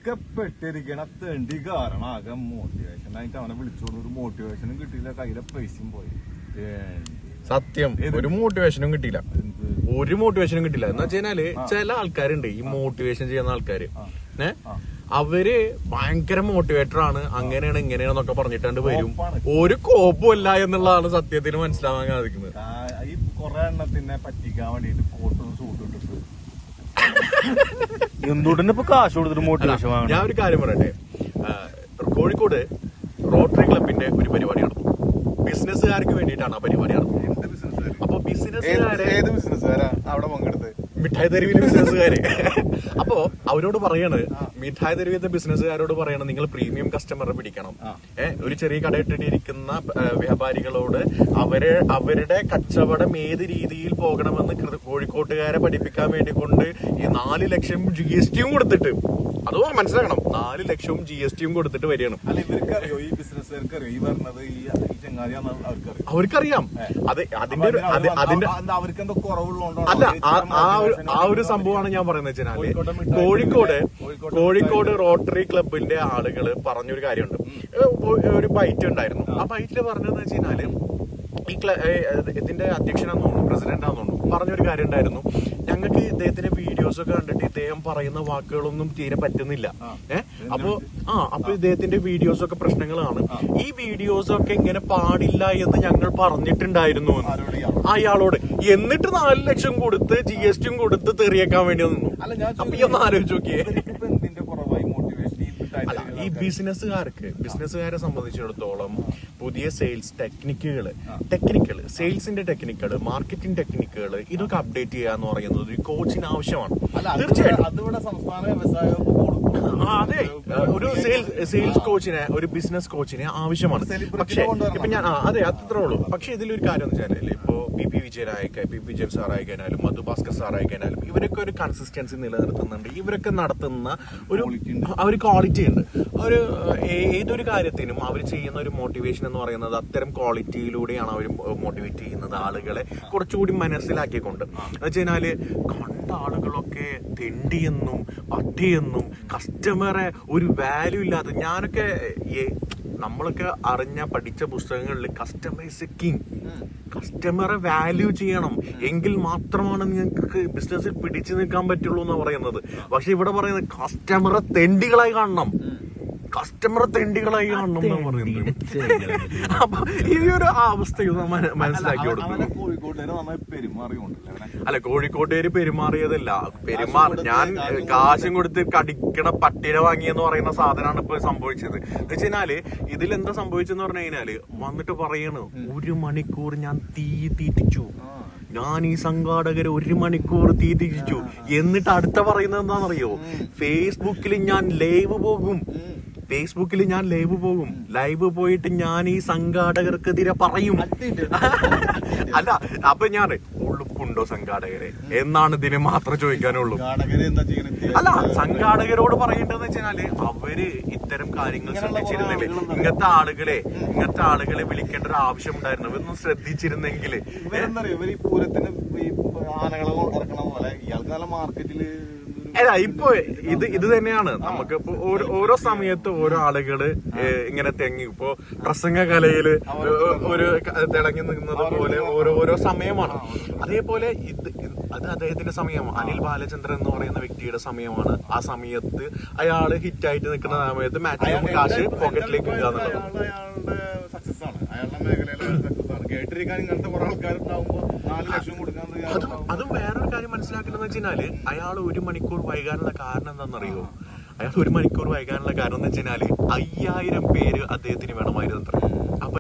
കുടുക്കപ്പെട്ടിരിക്കണ തെണ്ടി കാരണം ആകെ മോട്ടിവേഷൻ ആയിട്ട് അവനെ വിളിച്ചോണ്ട് ഒരു മോട്ടിവേഷനും കിട്ടിയില്ല, കയ്യിലെ പൈസയും പോയി. സത്യം, ഒരു മോട്ടിവേഷനും കിട്ടിയില്ല, ഒരു മോട്ടിവേഷനും കിട്ടില്ല. എന്ന് വെച്ചാല് ചില ആൾക്കാരുണ്ട് ഈ മോട്ടിവേഷൻ ചെയ്യുന്ന ആൾക്കാര്, അവര് ഭയങ്കര മോട്ടിവേറ്റർ ആണ്, അങ്ങനെയാണ് ഇങ്ങനെയാണെന്നൊക്കെ പറഞ്ഞിട്ടാണ്ട് വരും, ഒരു കോപ്പുമല്ല എന്നുള്ളതാണ് സത്യത്തിന് മനസ്സിലാവാൻ സാധിക്കുന്നത്. ഈ കൊറേ എണ്ണത്തിനെ പറ്റിക്കാൻ വേണ്ടിട്ട് കോട്ടും സൂട്ടും ഇട്ടിട്ട് എന്തുകൊണ്ടിന് ഇപ്പൊ കാശ് കൊടുത്തിട്ട് മോട്ടിവേഷൻ. ഞാൻ ഒരു കാര്യം പറയട്ടെ, കോഴിക്കോട് റോട്ടറി ക്ലബിന്റെ ഒരു പരിപാടി നടന്നു. ബിസിനസ്സുകാർക്ക് വേണ്ടിയിട്ടാണ് ആ പരിപാടി നടന്നത്. അപ്പൊ ബിസിനസ്സുകാരാ അവിടെ പങ്കെടുത്ത്? മിഠായി തെരുവിലെ ബിസിനസ്സുകാര്. അപ്പോ അവരോട് പറയാണ്, മിഠായി തെരുവിലത്തെ ബിസിനസ്സുകാരോട് പറയണം, നിങ്ങൾ പ്രീമിയം കസ്റ്റമറെ പിടിക്കണം. ഒരു ചെറിയ കടയിട്ടിരിക്കുന്ന വ്യാപാരികളോട് അവരുടെ കച്ചവടം ഏത് രീതിയിൽ പോകണമെന്ന് കോഴിക്കോട്ടുകാരെ പഠിപ്പിക്കാൻ വേണ്ടി കൊണ്ട് ഈ 4 ലക്ഷം GST കൊടുത്തിട്ട്, അത് മനസ്സിലാക്കണം, 4 ലക്ഷവും GST കൊടുത്തിട്ട് വരികയാണ്. അല്ല, ഇവർക്കറിയോ ഈ ബിസിനസ്സുകാർക്ക് അറിയോ ഈ പറഞ്ഞത് ഈ ചങ്ങാതിയാന്ന് അവർക്കറിയാം. അവർക്ക് എന്തോ കുറവുള്ളതുകൊണ്ടോ അല്ല, ആ ഒരു സംഭവമാണ് ഞാൻ പറയുന്നത് വെച്ചാല്, കോഴിക്കോട് റോട്ടറി ക്ലബിന്റെ ആളുകള് പറഞ്ഞൊരു കാര്യമുണ്ട്. ഒരു ബൈറ്റ് ഉണ്ടായിരുന്നു. ആ ബൈറ്റില് പറഞ്ഞതെന്ന് വെച്ച് കഴിഞ്ഞാല്, ഇതിന്റെ അധ്യക്ഷനാന്ന് തോന്നുന്നു, പ്രസിഡന്റാന്ന് തോന്നുന്നു, പറഞ്ഞൊരു കാര്യം ഉണ്ടായിരുന്നു. ഞങ്ങൾക്ക് ഇദ്ദേഹത്തിന്റെ വീഡിയോസ് ഒക്കെ കണ്ടിട്ട് ഇദ്ദേഹം പറയുന്ന വാക്കുകളൊന്നും തീരെ പറ്റുന്നില്ല. അപ്പൊ ഇദ്ദേഹത്തിന്റെ വീഡിയോസ് ഒക്കെ പ്രശ്നങ്ങളാണ്. ഈ വീഡിയോസ് ഒക്കെ ഇങ്ങനെ പാടില്ല എന്ന് ഞങ്ങൾ പറഞ്ഞിട്ടുണ്ടായിരുന്നു അയാളോട്. എന്നിട്ട് 4 ലക്ഷം കൊടുത്ത് GST കൊടുത്ത് തെറിയേക്കാൻ വേണ്ടി നിന്നു. അപ്പൊ ഈ ഒന്ന് ആലോചിച്ച് നോക്കിയേ. ഈ ബിസിനസ്സുകാരെ സംബന്ധിച്ചിടത്തോളം പുതിയ സെയിൽസ് ടെക്നിക്കുകള്, സെയിൽസിന്റെ ടെക്നിക്കുകള്, മാർക്കറ്റിംഗ് ടെക്നിക്കുകള്, ഇതൊക്കെ അപ്ഡേറ്റ് ചെയ്യാന്ന് പറയുന്നത് ഒരു കോച്ചിന് ആവശ്യമാണ്. തീർച്ചയായിട്ടും അതെ, ഒരു സെയിൽസ് കോച്ചിനെ, ഒരു ബിസിനസ് കോച്ചിനെ ആവശ്യമാണ്. പക്ഷെ ഇപ്പൊ ഞാൻ അതെ അത്രേ ഉള്ളൂ. പക്ഷെ ഇതിലൊരു കാര്യം എന്ന് വെച്ചാൽ, ഇപ്പോ PP Vijayan sir ആയിക്കഴിഞ്ഞാലും Madhubhaskar sir ആയിക്കഴിഞ്ഞാലും ഇവരൊക്കെ ഒരു കൺസിസ്റ്റൻസി നിലനിർത്തുന്നുണ്ട്. ഇവരൊക്കെ നടത്തുന്ന ഒരു ക്വാളിറ്റി ഉണ്ട്. ഏതൊരു കാര്യത്തിനും അവർ ചെയ്യുന്ന ഒരു മോട്ടിവേഷൻ എന്ന് പറയുന്നത് അത്തരം ക്വാളിറ്റിയിലൂടെയാണ് അവർ മോട്ടിവേറ്റ് ചെയ്യുന്നത് ആളുകളെ കുറച്ചുകൂടി മനസ്സിലാക്കിക്കൊണ്ട്. എന്ന് വെച്ച് കഴിഞ്ഞാല്, കണ്ട ആളുകളൊക്കെ തെണ്ടിയെന്നും പട്ടിയെന്നും കസ്റ്റമറെ ഒരു വാല്യൂ ഇല്ലാതെ, നമ്മളൊക്കെ പഠിച്ച പുസ്തകങ്ങളിൽ കസ്റ്റമൈസ് കിങ്, കസ്റ്റമറെ വാല്യൂ ചെയ്യണം, എങ്കിൽ മാത്രമാണ് നിങ്ങൾക്ക് ബിസിനസ്സിൽ പിടിച്ചു നിൽക്കാൻ പറ്റുള്ളൂ എന്നാണ് പറയുന്നത്. പക്ഷെ ഇവിടെ പറയുന്നത് കസ്റ്റമറെ തെണ്ടികളായി കാണണം എന്ന് പറയുന്നത്. അപ്പൊ ഈ ഒരു അവസ്ഥയും മനസ്സിലാക്കി കൊടുക്കും. അല്ല, കോഴിക്കോട്ടുകാര് പെരുമാറിയതല്ല, ഞാൻ കാശും കൊടുത്ത് കടിക്കണ പട്ടിനെ വാങ്ങിയെന്ന് പറയുന്ന സാധനമാണ് ഇപ്പൊ സംഭവിച്ചത്. എന്ന് വെച്ച് കഴിഞ്ഞാല്, ഇതിലെന്താ സംഭവിച്ചെന്ന് പറഞ്ഞു കഴിഞ്ഞാല്, വന്നിട്ട് പറയണ്, 1 മണിക്കൂർ ഞാൻ തീറ്റിച്ചു, ഞാൻ ഈ സംഘാടകരെ 1 മണിക്കൂർ തീറ്റിച്ചു. എന്നിട്ട് അടുത്ത പറയുന്നത് എന്താണെന്നറിയോ? ഫേസ്ബുക്കിൽ ഞാൻ ലൈവ് പോകും, ലൈവ് പോയിട്ട് ഞാൻ ഈ സംഘാടകർക്കെതിരെ പറയും. അല്ല, അപ്പൊ ഞാൻ ഉളുപ്പുണ്ടോ സംഘാടകരെ എന്നാണ് ഇതിന് മാത്രം ചോദിക്കാനുള്ളൂ. അല്ല, സംഘാടകരോട് പറയേണ്ടതെന്ന് വെച്ചാല്, അവര് ഇത്തരം കാര്യങ്ങൾ ശ്രദ്ധിച്ചിരുന്നില്ലേ? ഇങ്ങനത്തെ ആളുകളെ വിളിക്കേണ്ട ഒരു ആവശ്യം ഉണ്ടായിരുന്നു. ഇവരൊന്നും ശ്രദ്ധിച്ചിരുന്നെങ്കില്. ഇവര് പൂരത്തിന് ആനകളെ ഇറക്കണ പോലെ ഇയാൾക്ക് നല്ല മാർക്കറ്റില്. അല്ല, ഇപ്പൊ ഇത് തന്നെയാണ് നമുക്ക് ഓരോ സമയത്ത് ഓരോ ആളുകള് ഇങ്ങനെ ഇപ്പൊ പ്രസംഗ കലയില് ഒരു തിളങ്ങി നിന്നത് പോലെ ഓരോ സമയമാണ്. അതേപോലെ അത് അദ്ദേഹത്തിന്റെ സമയമാണ്. അനിൽ ബാലചന്ദ്രൻ എന്ന് പറയുന്ന വ്യക്തിയുടെ സമയമാണ്. ആ സമയത്ത് അയാള് ഹിറ്റായിട്ട് നിൽക്കുന്ന സമയത്ത് മാക്സിമം കാശ് പോക്കറ്റിലേക്ക് ഇടുക എന്നുള്ളത് സക്സസ് ആണ്. അയാളുടെ മേഖലയിലെ സക്സസ് ആണ്. കേട്ടിരിക്കാൻ ഇങ്ങനത്തെ കുറെ ആൾക്കാരുണ്ടാവുമ്പോ 4 ലക്ഷം കൊടുക്കാൻ. അതും വേറൊരു കാര്യം മനസ്സിലാക്കണമെന്ന് വെച്ച് കഴിഞ്ഞാല്, അയാൾ 1 മണിക്കൂർ വൈകാനുള്ള കാരണം എന്താണെന്നറിയോ? അയാൾ 1 മണിക്കൂർ വൈകാനുള്ള കാരണം എന്ന് വെച്ച് കഴിഞ്ഞാല് 5000 പേര് അദ്ദേഹത്തിന് വേണമായിരുന്നു.